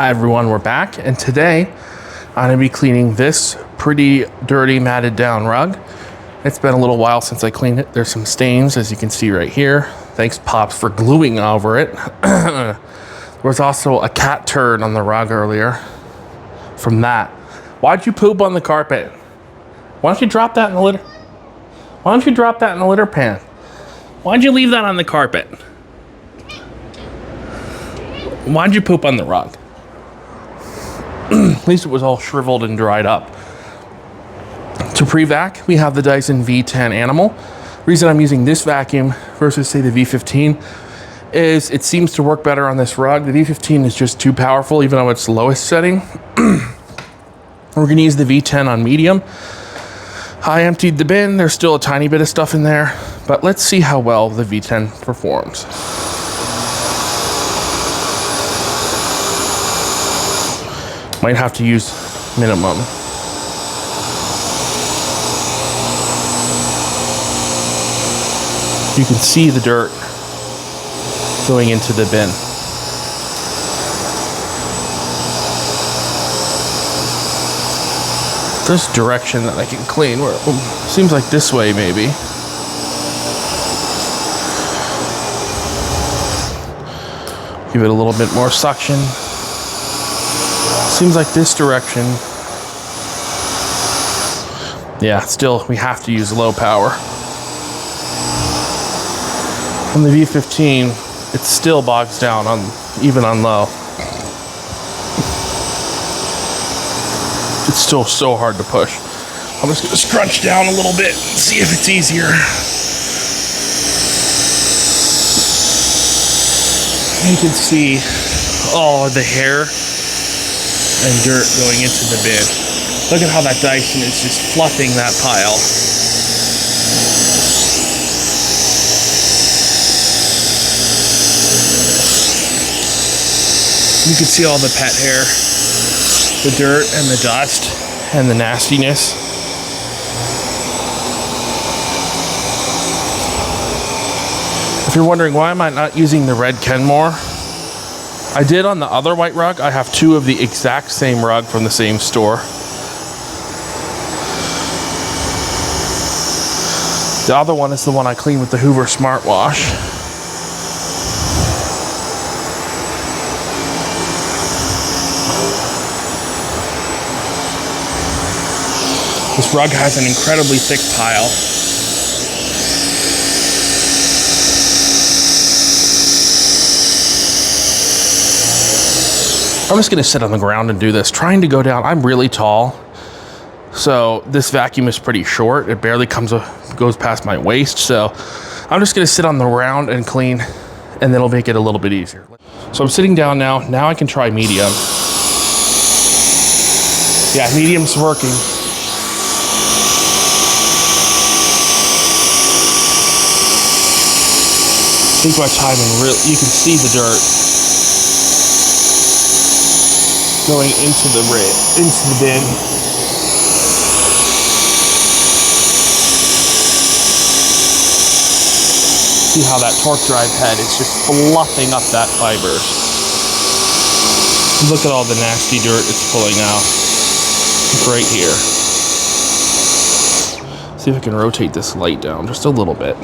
Hi everyone, we're back, and today I'm going to be cleaning this pretty dirty matted down rug. It's been a little while since I cleaned it. There's some stains, as you can see right here. Thanks Pops for gluing over it. There was also a cat turd on the rug earlier from that. Why'd you poop on the carpet? Why don't you drop that in the litter? Why don't you drop that in the litter pan? Why'd you leave that on the carpet? Why'd you poop on the rug? At least it was all shriveled and dried up. To pre-vac, we have the Dyson V10 Animal. Reason I'm using this vacuum versus say the V15 is it seems to work better on this rug. The V15 is just too powerful, even though it's lowest setting. We're gonna use the V10 on medium. I emptied the bin. There's still a tiny bit of stuff in there, but let's see how well the V10 performs. Might have to use minimum. You can see the dirt going into the bin. This direction that I can clean, where seems like this way maybe. Give it a little bit more suction. Seems like this direction. Yeah, still we have to use low power. On the V15, it still bogs down on even on low. It's still so hard to push. I'm just gonna scrunch down a little bit and see if it's easier. You can see all the hair and dirt going into the bin. Look at how that Dyson is just fluffing that pile. You can see all the pet hair, the dirt and the dust and the nastiness. If you're wondering why am I not using the red Kenmore, I did on the other white rug. I have two of the exact same rug from the same store. The other one is the one I cleaned with the Hoover Smart Wash. This rug has an incredibly thick pile. I'm just gonna sit on the ground and do this, trying to go down. I'm really tall, so this vacuum is pretty short. It barely goes past my waist, so I'm just gonna sit on the ground and clean, and then it'll make it a little bit easier. So I'm sitting down now. Now I can try medium. Yeah, medium's working. Take my time and you can see the dirt going into the bin. See how that torque drive head is just fluffing up that fiber. Look at all the nasty dirt it's pulling out. Right here. See if I can rotate this light down just a little bit.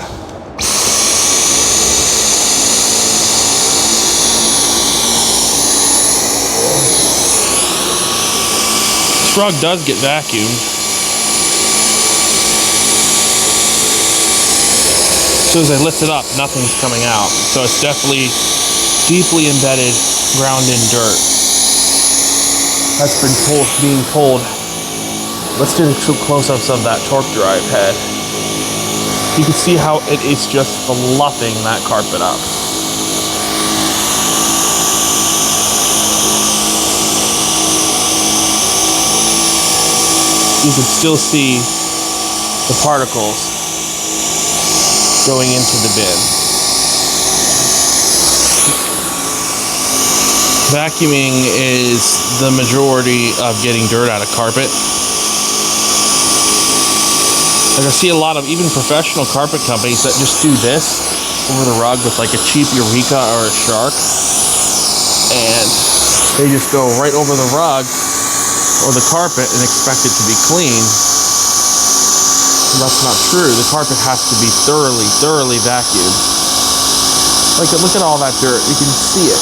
This rug does get vacuumed. As soon as I lift it up, nothing's coming out. So it's definitely deeply embedded, ground in dirt. That's been being pulled. Let's do some close-ups of that torque drive head. You can see how it is just fluffing that carpet up. You can still see the particles going into the bin. Vacuuming is the majority of getting dirt out of carpet. Like I see a lot of even professional carpet companies that just do this over the rug with like a cheap Eureka or a Shark. And They just go right over the rug or the carpet and expect it to be clean. That's not true. The carpet has to be thoroughly vacuumed. Look at all that dirt. You can see it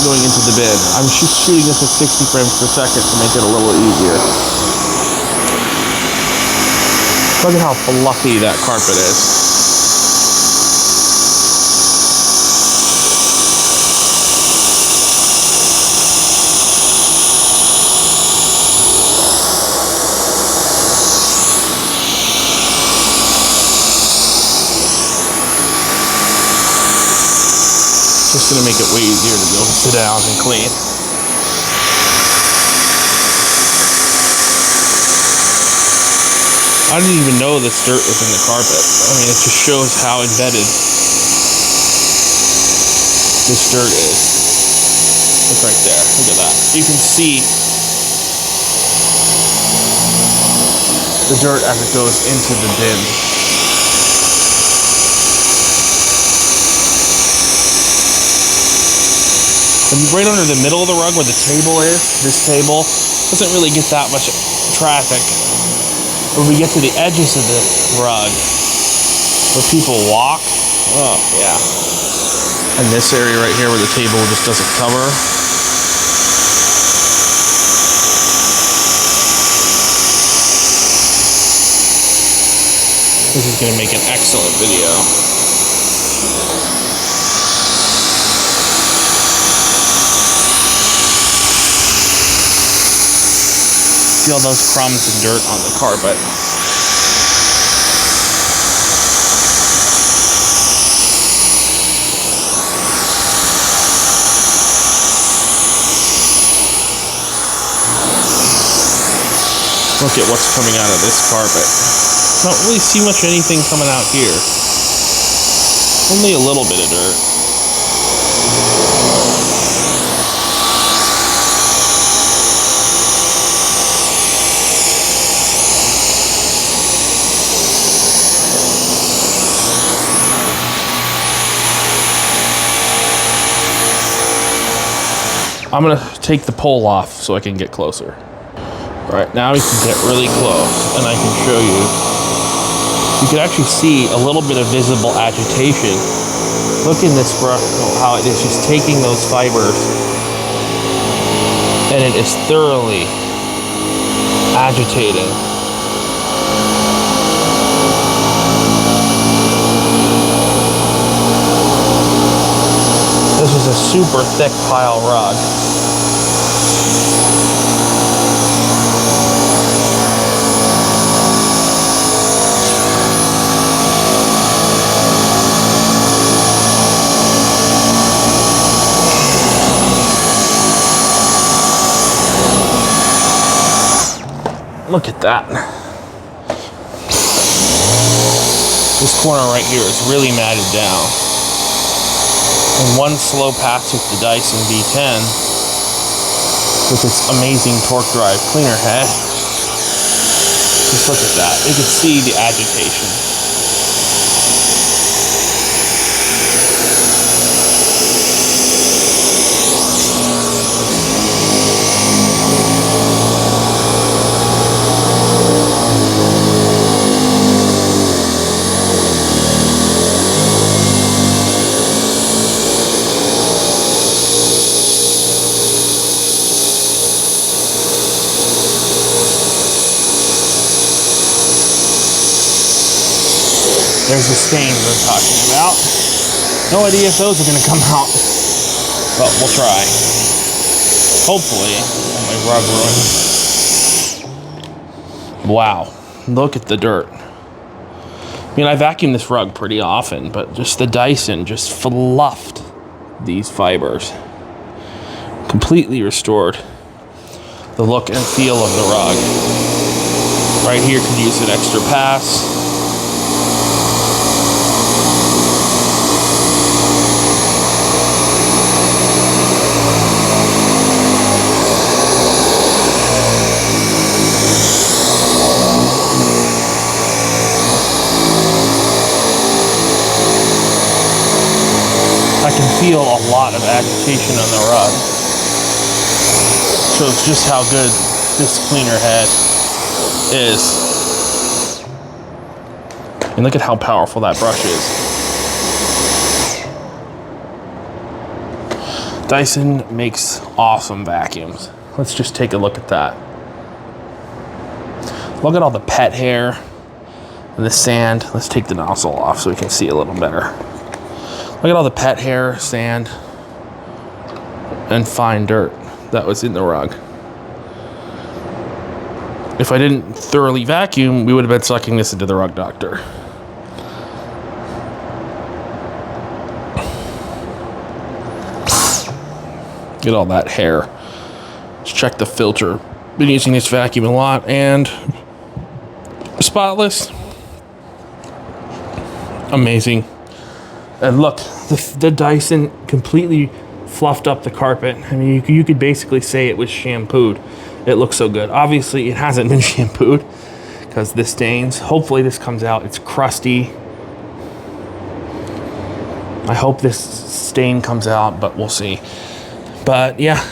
going into the bin. I'm just shooting this at 60 frames per second to make it a little easier. Look at how fluffy that carpet is. Just gonna make it way easier to be able to sit down and clean. I didn't even know this dirt was in the carpet. I mean, it just shows how embedded this dirt is. Look right there, look at that. You can see the dirt as it goes into the bin. And right under the middle of the rug where the table is, this table doesn't really get that much traffic. When we get to the edges of the rug, where people walk, oh yeah. And this area right here where the table just doesn't cover. This is gonna make an excellent video. See all those crumbs and dirt on the carpet. Look at what's coming out of this carpet. Don't really see much of anything coming out here. Only a little bit of dirt. I'm gonna take the pole off so I can get closer. All right, now we can get really close and I can show you. You can actually see a little bit of visible agitation. Look in this brush, how it is just taking those fibers and it is thoroughly agitating. This is a super thick pile rug. Look at that. This corner right here is really matted down. And one slow pass with the Dyson V10 with its amazing torque drive cleaner head. Just look at that. You can see the agitation. There's the stains we're talking about. No idea if those are going to come out, but we'll try. Hopefully, my rug ruined. Wow, look at the dirt. I mean, I vacuum this rug pretty often, but just the Dyson just fluffed these fibers. Completely restored the look and feel of the rug. Right here could use an extra pass. I can feel a lot of agitation on the rug. shows just how good this cleaner head is. And look at how powerful that brush is. Dyson makes awesome vacuums. Let's just take a look at that. Look at all the pet hair and the sand. Let's take the nozzle off so we can see a little better. Look at all the pet hair, sand, and fine dirt that was in the rug. If I didn't thoroughly vacuum, we would have been sucking this into the rug doctor. Look at all that hair. Let's check the filter. Been using this vacuum a lot, and spotless. Amazing. And look, the Dyson completely fluffed up the carpet. I mean, you could basically say it was shampooed. It looks so good. Obviously, it hasn't been shampooed because the stains. Hopefully this comes out. It's crusty. I hope this stain comes out, but we'll see. But yeah,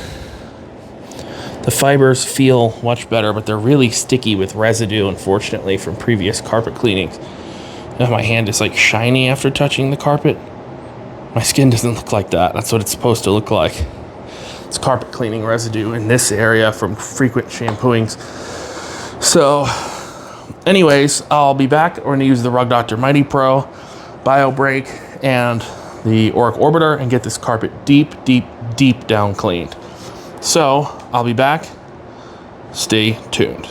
the fibers feel much better, but they're really sticky with residue, unfortunately, from previous carpet cleanings. Now my hand is like shiny after touching the carpet. My skin doesn't look like that. That's what it's supposed to look like. It's carpet cleaning residue in this area from frequent shampooings. So anyways, I'll be back. We're gonna use the Rug Doctor Mighty Pro, BioBreak, and the Auric Orbiter and get this carpet deep, deep, deep down cleaned. So I'll be back. Stay tuned.